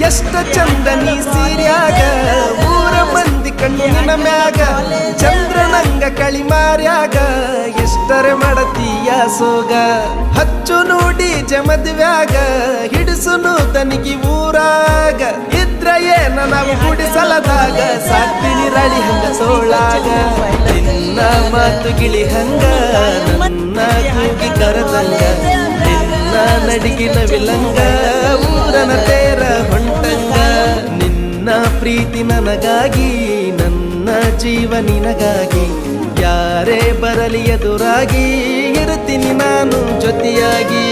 ಎಷ್ಟ ಚಂದ ನೀ ಸೀರ್ಯಾಗ ಊರ ಮಂದಿ ಕಣ್ಣಿನ ಮ್ಯಾಗ ಚಂದ್ರನಂಗ ಕಳಿಮಾರ್ಯಾಗ ಎಷ್ಟರೆ ಮಾಡತೀಯ ಸೋಗ ಹಚ್ಚು ನೋಡಿ ಜಮದ್ವ್ಯಾಗ ಹಿಡಿಸುನು ತನಿಗಿ ಊರಾಗ ಇದ್ರ ಏನ ನಾವು ಗುಡಿಸಲದಾಗ ಸಾಕ್ತೀನಿ ರಳಿ ಹಂಗ ತೋಳಾಗ ನಿನ್ನ ಮಾತು ಗಿಳಿ ಹಂಗ ನನ್ನ ಕೂಗಿ ಕರದಂಗ ನಿನ್ನ ನಡಿಗಿನ ವಿಲಂಗ ಊರನ ತೇರ ಹೊಂಟಂಗ ನಿನ್ನ ಪ್ರೀತಿ ನನಗಾಗಿ ನನ್ನ ಜೀವ ನಿನಗಾಗಿ ಯಾರೇ ಬರಲಿ ಎದುರಾಗಿ ಇರುತ್ತೀನಿ ನಾನು ಜೊತೆಯಾಗಿ